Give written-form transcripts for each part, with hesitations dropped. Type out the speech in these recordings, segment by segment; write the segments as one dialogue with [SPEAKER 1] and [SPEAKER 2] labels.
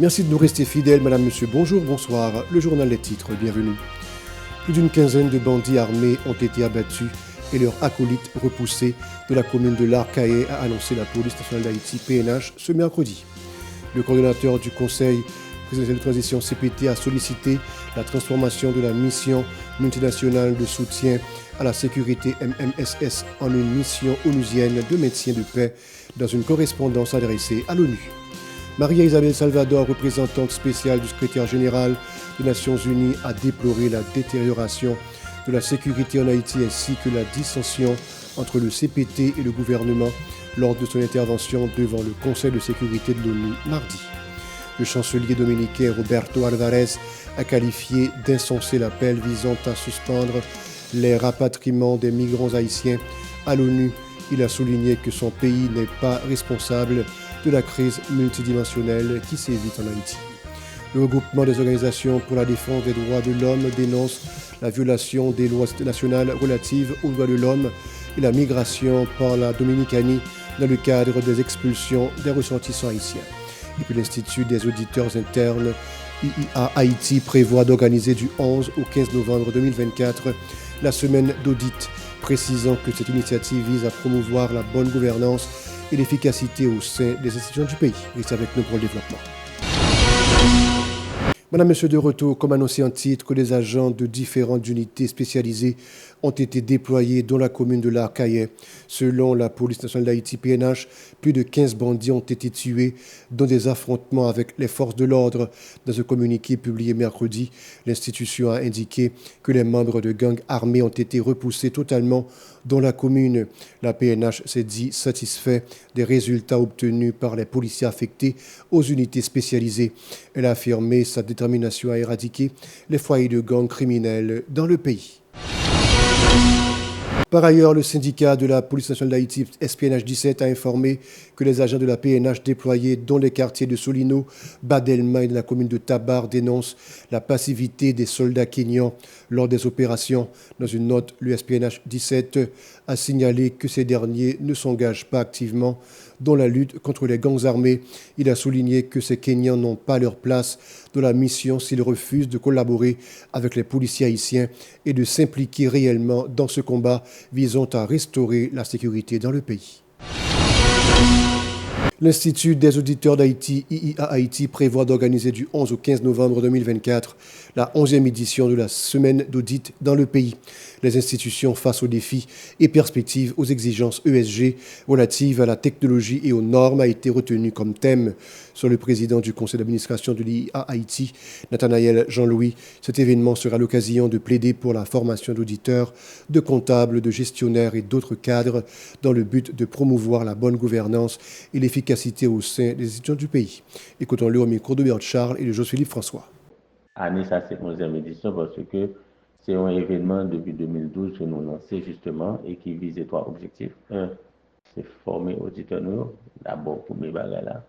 [SPEAKER 1] Merci de nous rester fidèles, madame, monsieur, bonjour, bonsoir. Le journal des titres, bienvenue. Plus d'une quinzaine de bandits armés ont été abattus et leurs acolytes repoussés de la commune de l'Arcahaie, a annoncé la police nationale d'Haïti, PNH, ce mercredi. Le coordonnateur du Conseil présidentiel de transition CPT a sollicité la transformation de la mission multinationale de soutien à la sécurité MMSS en une mission onusienne de maintien de paix dans une correspondance adressée à l'ONU. Maria Isabel Salvador, représentante spéciale du secrétaire général des Nations Unies, a déploré la détérioration de la sécurité en Haïti ainsi que la dissension entre le CPT et le gouvernement lors de son intervention devant le Conseil de sécurité de l'ONU mardi. Le chancelier dominicain Roberto Alvarez a qualifié d'insensé l'appel visant à suspendre les rapatriements des migrants haïtiens à l'ONU. Il a souligné que son pays n'est pas responsable de la crise multidimensionnelle qui sévit en Haïti. Le regroupement des organisations pour la défense des droits de l'homme dénonce la violation des lois nationales relatives aux droits de l'homme et la migration par la Dominicanie dans le cadre des expulsions des ressortissants haïtiens. Et puis l'Institut des auditeurs internes IIA Haïti prévoit d'organiser du 11 au 15 novembre 2024 la semaine d'audit, précisant que cette initiative vise à promouvoir la bonne gouvernance et l'efficacité au sein des institutions du pays. Restez avec nous pour le développement. Madame, monsieur, de retour, comme annoncé en titre, les agents de différentes unités spécialisées ont été déployés dans la commune de l'Arcahaie. Selon la police nationale d'Haïti, PNH, plus de 15 bandits ont été tués dans des affrontements avec les forces de l'ordre. Dans un communiqué publié mercredi, l'institution a indiqué que les membres de gangs armés ont été repoussés totalement dans la commune. La PNH s'est dit satisfait des résultats obtenus par les policiers affectés aux unités spécialisées. Elle a affirmé sa détermination à éradiquer les foyers de gangs criminels dans le pays. Par ailleurs, le syndicat de la police nationale d'Haïti, SPNH 17, a informé que les agents de la PNH déployés dans les quartiers de Solino, Badelma et de la commune de Tabar dénoncent la passivité des soldats kenyans lors des opérations. Dans une note, le SPNH 17 a signalé que ces derniers ne s'engagent pas activement dans la lutte contre les gangs armés. Il a souligné que ces Kenyans n'ont pas leur place dans la mission s'ils refusent de collaborer avec les policiers haïtiens et de s'impliquer réellement dans ce combat visant à restaurer la sécurité dans le pays. L'Institut des auditeurs d'Haïti, IIA Haïti, prévoit d'organiser du 11 au 15 novembre 2024 la 11e édition de la semaine d'audit dans le pays. Les institutions face aux défis et perspectives aux exigences ESG relatives à la technologie et aux normes a été retenu comme thème. Sur le président du conseil d'administration de l'IIA Haïti, Nathanaël Jean-Louis, cet événement sera l'occasion de plaider pour la formation d'auditeurs, de comptables, de gestionnaires et d'autres cadres dans le but de promouvoir la bonne gouvernance et l'efficacité au sein des institutions du pays. Écoutons-le au micro de Bert Charles et de José-Philippe François.
[SPEAKER 2] Année, ça c'est 11e édition parce que c'est un événement depuis 2012 que nous lançons justement et qui vise trois objectifs. Un, c'est former auditeurs nous, d'abord pour mes bagages là.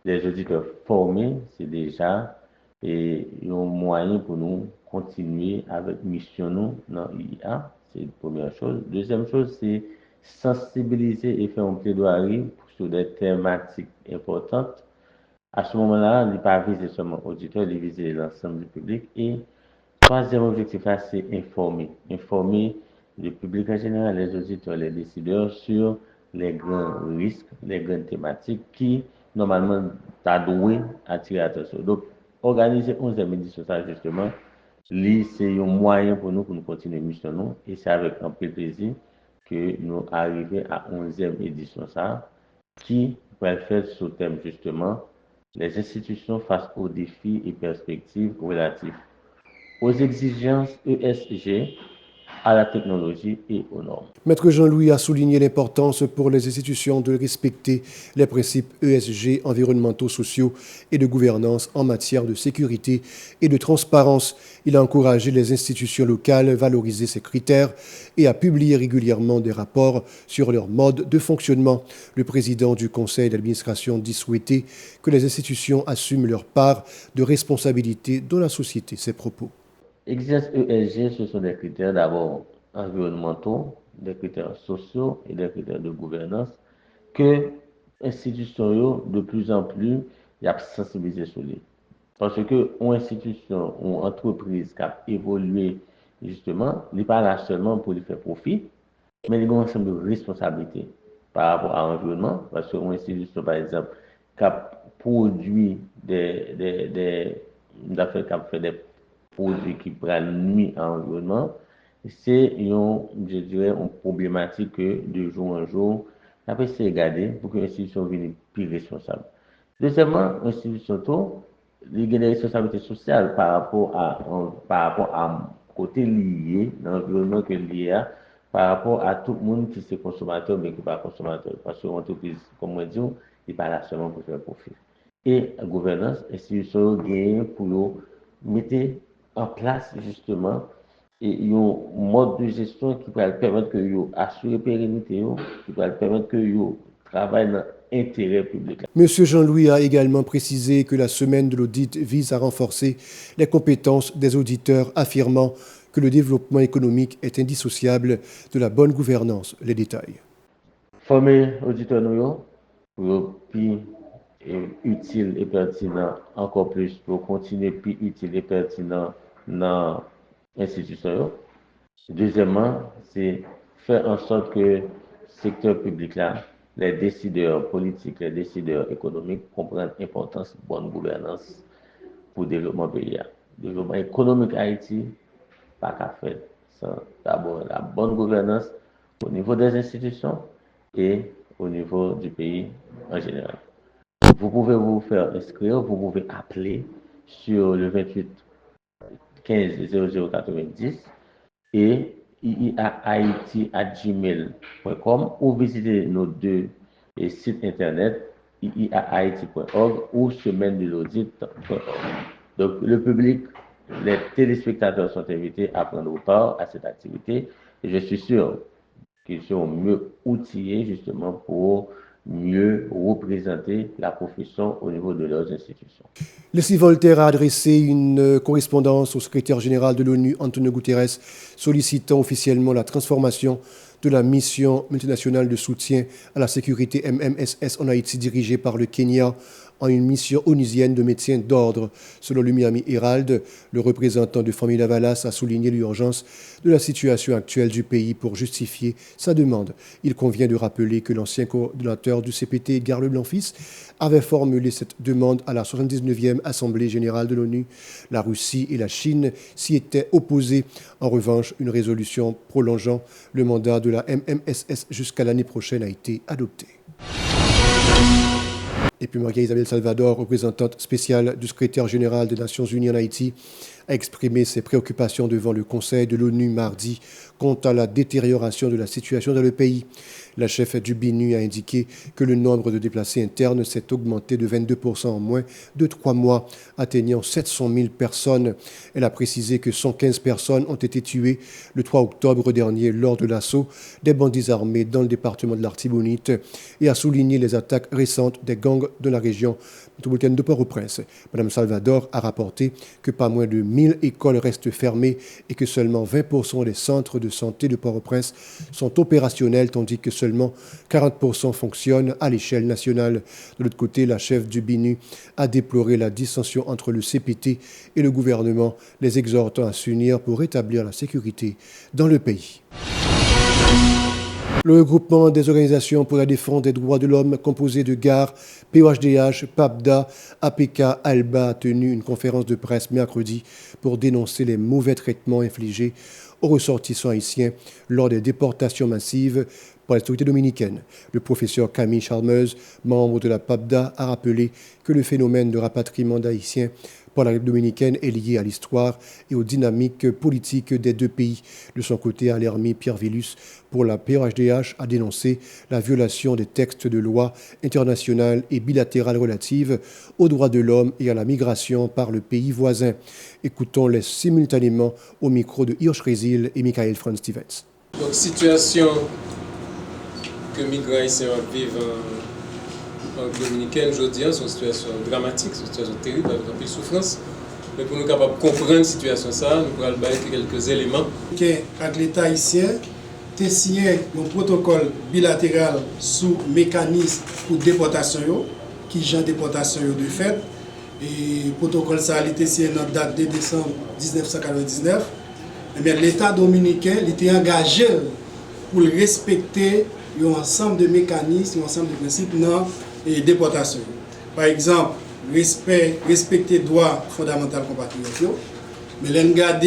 [SPEAKER 2] Les auditeurs formés, c'est déjà un moyen pour nous continuer avec mission nous dans l'IA. C'est la première chose. Deuxième chose, c'est sensibiliser et faire un plaidoyer sur des thématiques importantes. À ce moment-là, il n'est pas visé seulement auditeur, il vise l'ensemble du public. Et troisième objectif, là, c'est informer. Informer le public en général, les auditeurs, les décideurs sur les grands risques, les grandes thématiques qui, normalement, t'a doué attirer l'attention. Donc, organiser 11e édition, ça, justement, c'est un moyen pour nous continuer mission nous. Et c'est avec un peu de plaisir que nous arrivons à 11e édition, ça, qui va faire sous thème, justement, les institutions face aux défis et perspectives relatifs aux exigences ESG, à la technologie et aux normes.
[SPEAKER 1] Maître Jean-Louis a souligné l'importance pour les institutions de respecter les principes ESG, environnementaux, sociaux et de gouvernance en matière de sécurité et de transparence. Il a encouragé les institutions locales à valoriser ces critères et à publier régulièrement des rapports sur leur mode de fonctionnement. Le président du conseil d'administration dit souhaiter que les institutions assument leur part de responsabilité dans la société. Ses propos.
[SPEAKER 2] Exigences ESG, ce sont des critères d'abord environnementaux, des critères sociaux et des critères de gouvernance que institutions de plus en plus il y a sensibilisé sur lui. Parce que une institution ou une entreprise qui a évolué, justement, il n'est pas là seulement pour lui faire profit, mais il y a un ensemble de responsabilités par rapport à l'environnement. Parce qu'une institution, par exemple, qui a produit qui a fait des produits qui prennent nuit à l'environnement, c'est, je dirais, une problématique que de jour en jour, après c'est regarder pour que l'institution vienne plus responsable. Deuxièmement, l'institution, il y a des responsabilités sociales par rapport à côté lié, l'environnement que lié à, par rapport à tout le monde qui est consommateur mais qui n'est pas consommateur. Parce que l'entreprise, comme on dit, il n'est pas là seulement pour faire profit. Et la gouvernance, l'institution gagne pour mettre en place justement et un mode de gestion qui va permettre que vous assurez la pérennité, qui va permettre que vous travaillez dans l'intérêt public.
[SPEAKER 1] Monsieur Jean-Louis a également précisé que la semaine de l'audit vise à renforcer les compétences des auditeurs, affirmant que le développement économique est indissociable de la bonne gouvernance. Les détails.
[SPEAKER 2] Former auditeurs pour plus utile et pertinent, encore plus pour continuer plus utile et pertinent dans l'institution. Deuxièmement, c'est faire en sorte que le secteur public là, les décideurs politiques, les décideurs économiques comprennent l'importance de bonne gouvernance pour le développement pays. Le développement économique Haïti, pas qu'à faire sans d'abord la bonne gouvernance au niveau des institutions et au niveau du pays en général. Vous pouvez vous faire inscrire, vous pouvez appeler sur le 28 15 0090 et iiahaiti@gmail.com ou visiter nos deux sites internet iiahaiti.org ou semaine de l'audit.org. Donc le public, les téléspectateurs sont invités à prendre part à cette activité et je suis sûr qu'ils seront mieux outillés justement pour mieux représenter la profession au niveau de leurs institutions.
[SPEAKER 1] Le CIE Voltaire a adressé une correspondance au secrétaire général de l'ONU, Antonio Guterres, sollicitant officiellement la transformation de la mission multinationale de soutien à la sécurité MMSS en Haïti dirigée par le Kenya en une mission onusienne de maintien d'ordre. Selon le Miami Herald, le représentant de Famille Lavalas a souligné l'urgence de la situation actuelle du pays pour justifier sa demande. Il convient de rappeler que l'ancien coordonnateur du CPT, Edgar Leblanc-Fils, avait formulé cette demande à la 79e Assemblée générale de l'ONU. La Russie et la Chine s'y étaient opposées. En revanche, une résolution prolongeant le mandat de la MMSS jusqu'à l'année prochaine a été adoptée. Et puis Maria-Isabelle Salvador, représentante spéciale du secrétaire général des Nations Unies en Haïti, a exprimé ses préoccupations devant le Conseil de l'ONU mardi quant à la détérioration de la situation dans le pays. La chef du BINU a indiqué que le nombre de déplacés internes s'est augmenté de 22% en moins de 3 mois, atteignant 700 000 personnes. Elle a précisé que 115 personnes ont été tuées le 3 octobre dernier lors de l'assaut des bandits armés dans le département de l'Artibonite et a souligné les attaques récentes des gangs de la région métropolitaine de Port-au-Prince. Mme Salvador a rapporté que pas moins de 1000 écoles restent fermées et que seulement 20% des centres de santé de Port-au-Prince sont opérationnels, tandis que seulement 40% fonctionnent à l'échelle nationale. De l'autre côté, la chef du BINU a déploré la dissension entre le CPT et le gouvernement, les exhortant à s'unir pour rétablir la sécurité dans le pays. Le regroupement des organisations pour la défense des droits de l'homme, composé de GAR, POHDH, PAPDA, APK, ALBA, a tenu une conférence de presse mercredi pour dénoncer les mauvais traitements infligés aux ressortissants haïtiens lors des déportations massives par les autorités dominicaines. Le professeur Camille Chalmeuse, membre de la PAPDA, a rappelé que le phénomène de rapatriement d'Haïtiens par la République dominicaine est lié à l'histoire et aux dynamiques politiques des deux pays. De son côté, Alermi Pierre Villus, pour la POHDH, a dénoncé la violation des textes de loi internationales et bilatérales relatives aux droits de l'homme et à la migration par le pays voisin. Écoutons-les simultanément au micro de Hirsch Rézil et Michael Franz Stevens.
[SPEAKER 3] Donc, situation que migrants haïtiens vivent en dominicaine, je dis, c'est une situation dramatique, c'est une situation terrible, avec une souffrance. Mais pour nous capables de comprendre la situation, nous allons bailler quelques éléments.
[SPEAKER 4] Avec l'État haïtien, a signé un protocole bilatéral sous mécanisme pour déportation, qui genre déportation de fait. Et le protocole ça a été signé dans date de décembre 1999. Eh bien, l'État dominicain était engagé pour respecter un ensemble de mécanismes, un ensemble de principes dans les déportations. Par exemple, respecter les droits fondamentaux compatriotes, mais l'on garde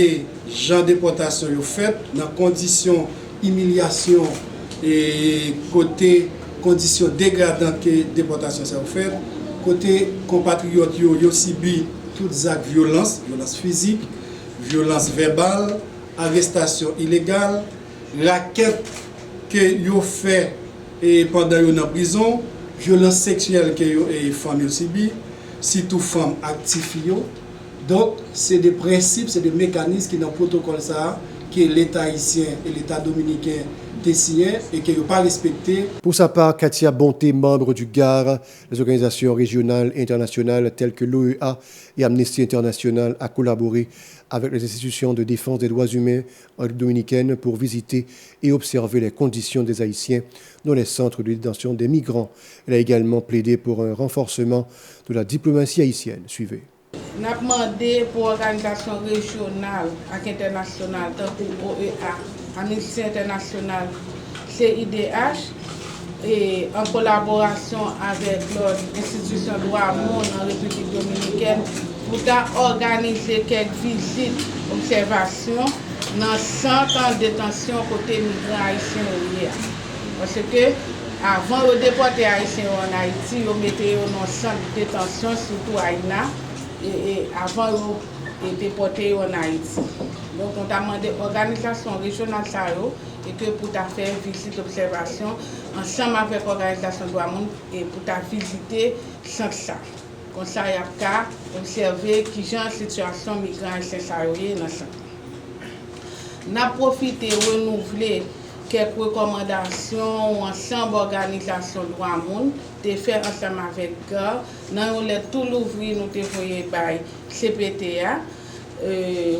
[SPEAKER 4] gens déportation fait dans conditions humiliation et côté conditions dégradantes que déportation ça fait, côté compatriotes yo subi toutes les actes de violence physique, violence verbale, arrestation illégale, raquette que yo fait et pendant yo en prison, violence sexuelle que yo et femmes yo subi, surtout femmes actives. Donc c'est des principes, c'est des mécanismes qui dans le protocole ça que l'État haïtien et l'État dominicain signé et qui n'ont pas respecté.
[SPEAKER 1] Pour sa part, Katia Bonté, membre du GAR, les organisations régionales et internationales telles que l'OEA et Amnesty International a collaboré avec les institutions de défense des droits humains dominicaines pour visiter et observer les conditions des Haïtiens dans les centres de détention des migrants. Elle a également plaidé pour un renforcement de la diplomatie haïtienne. Suivez.
[SPEAKER 5] Nous avons demandé pour l'organisation régionale et internationale, tant pour OEA, Amnesty International, CIDH, et en collaboration avec l'institution de droit monde en République dominicaine, pour organiser quelques visites, observations dans le centre de détention côté migrants haïtiens. Parce que avant de déporter les Haïtiens en Haïti, ils mettaient dans le centre de détention, surtout à Ina, et avant de déporter en Haïti. Donc, on a demandé à l'organisation régionale et que pour faire visite d'observation ensemble avec l'organisation de droit monde et pour visiter sans ça. Comme ça, il y a qu'à observer qui genre de situation migrants haïtiens dans ça. On a profité de renouveler quelques recommandations ensemble organisation de droit monde de faire ensemble avec GAR. Dans le tout l'ouvrir nous dévoyer by CPTA.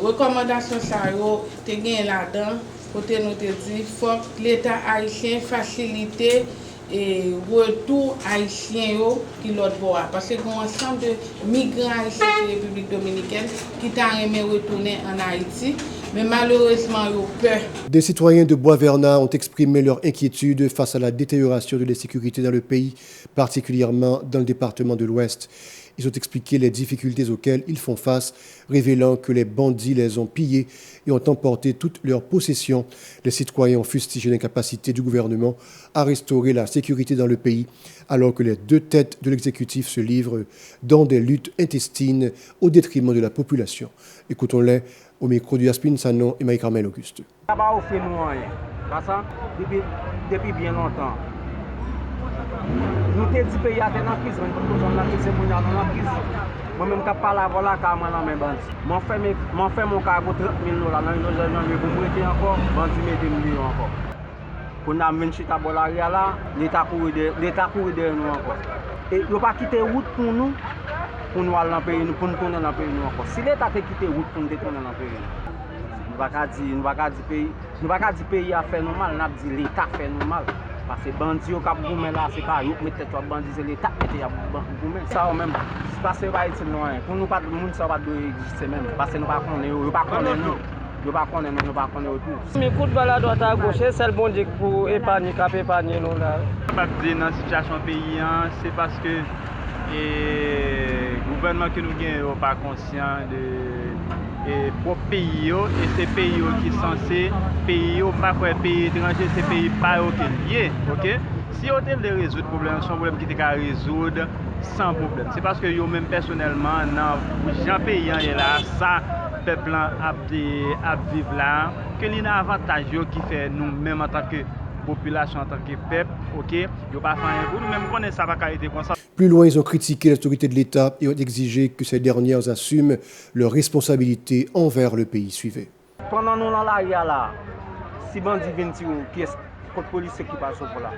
[SPEAKER 5] Recommandation ça yo te gen là-dedans côté nous te dit faut que l'État haïtien faciliter et retour haïtien yo qui l'autre bois parce que un ensemble de migrants haïtiens de la République dominicaine qui t'a aimé retourner en Haïti. Mais malheureusement, ils ont peur.
[SPEAKER 1] Des citoyens de Bois-Vernat ont exprimé leur inquiétude face à la détérioration de l'insécurité dans le pays, particulièrement dans le département de l'Ouest. Ils ont expliqué les difficultés auxquelles ils font face, révélant que les bandits les ont pillés et ont emporté toutes leurs possessions. Les citoyens ont fustigé l'incapacité du gouvernement à restaurer la sécurité dans le pays, alors que les deux têtes de l'exécutif se livrent dans des luttes intestines au détriment de la population. Écoutons-les au micro du Aspin Sanon et Maï-Carmel Auguste.
[SPEAKER 6] Ça va offrir nous rien. Pas ça? Depuis bien longtemps. Nous te dit pays à dans crise, nous sommes dans crise, nous dans crise. Moi-même qui parle avant la car moi dans mes bandits. M'en fait mon cargo 30 000 $ dans une janvier pour m'arrêter encore, bandit met 2 millions encore. Pour nous amener chita bolaria là, l'État courir de nous encore. Et il pas quitter route pour nous aller dans le pays, pour nous tourner dans le pays encore. Si l'État a quitté route pour nous détourner dans le pays, nous ne va pas dire pays a fait nous mal, nous avons dit l'État fait nous mal. Parce que les bandits qui ont boumé là, c'est pas eux qui mettent les bandits, c'est l'État qui a boumé. Ça même, c'est parce que c'est pas loin. Pour nous, pas de monde, ça va exister même. Parce que nous ne connaissons pas nous. Nous ne connaissons tout.
[SPEAKER 7] Mes coups de balle à droite à gauche, c'est le bon Dieu pour épargner, épargner nous là.
[SPEAKER 8] Pas dire dans la situation pays, c'est parce que le gouvernement que nous gagnons n'est pas conscient de propre pays et c'est pays qui sont censés pays pas pour pays étranger, c'est pays pas lié, OK? Si on veut résoudre le problème, c'est un problème qui est à résoudre sans problème. C'est parce que yo même personnellement dans Jean pays est là ça peuple a vivre là que il y a un avantage qui fait nous même en tant que population, en tant que peuple, OK? Yo pas faire pour nous même connaître ça pas été comme ça.
[SPEAKER 1] Plus loin, ils ont critiqué l'autorité de l'État et ont exigé que ces dernières assument leurs responsabilités envers le pays. Suivez.
[SPEAKER 6] Pendant nous dans l'arrière là, si bandit viennent tirer, qui est contre police qui passe pour là.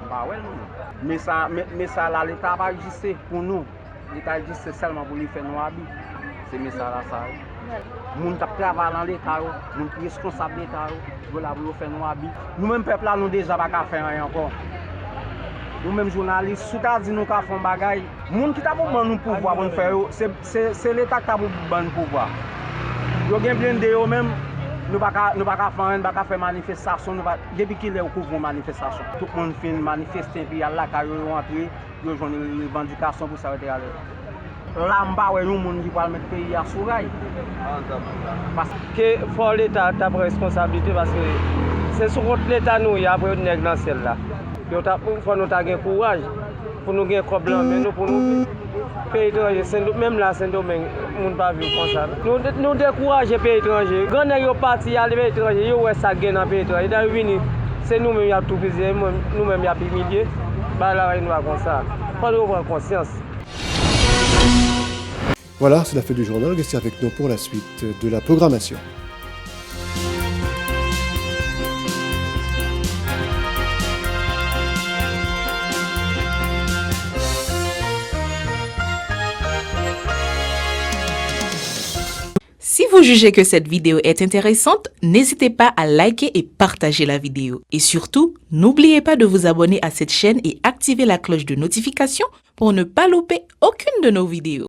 [SPEAKER 6] Bah ouais non. Mais ça là l'État va agir pour nous. L'État agit seulement pour lui faire nous habits. C'est mais ça là ça. Moun t'a travaillé dans l'État, moun responsable de l'État, voilà pour faire nous habits. Nous même peuple là nous déjà pas faire rien encore. nous-mêmes journalistes, sous ta dit nous qu'à faire bagay, moun qui t'a pour nous pouvoir pour faire, c'est l'État qui t'a pour nous pouvoir. Yo gen blende yo même, nous pas faire manifestation, depuis qu'il est au couvre manifestation. Tout le monde fait manifester puis là quand yo rentré, yo joindre une revendication pour s'arrêter à l'heure. Là m'pa ouais yon moun qui va mettre pays à sous rail.
[SPEAKER 7] Parce que faut l'État ta responsabilité parce que c'est sur contre l'État nous y a après nèg dans celle là. Yo ta faut nous ta gen courage pour nous gen problème mais nous pour nous pays étranger même là Saint-Domingue moun pas vivre comme ça. Nous décourager pays étranger. Grand nèg yo parti aller pays étranger yo ouais ça gen dans pays étranger. D'ailleurs vini c'est nous même y a tout visé nous même y a humilié. Bah là nous va comme ça. Faut nous prendre conscience.
[SPEAKER 1] Voilà, c'est la fin du journal. Restez avec nous pour la suite de la programmation.
[SPEAKER 9] Si vous jugez que cette vidéo est intéressante, n'hésitez pas à liker et partager la vidéo. Et surtout, n'oubliez pas de vous abonner à cette chaîne et activer la cloche de notification pour ne pas louper aucune de nos vidéos.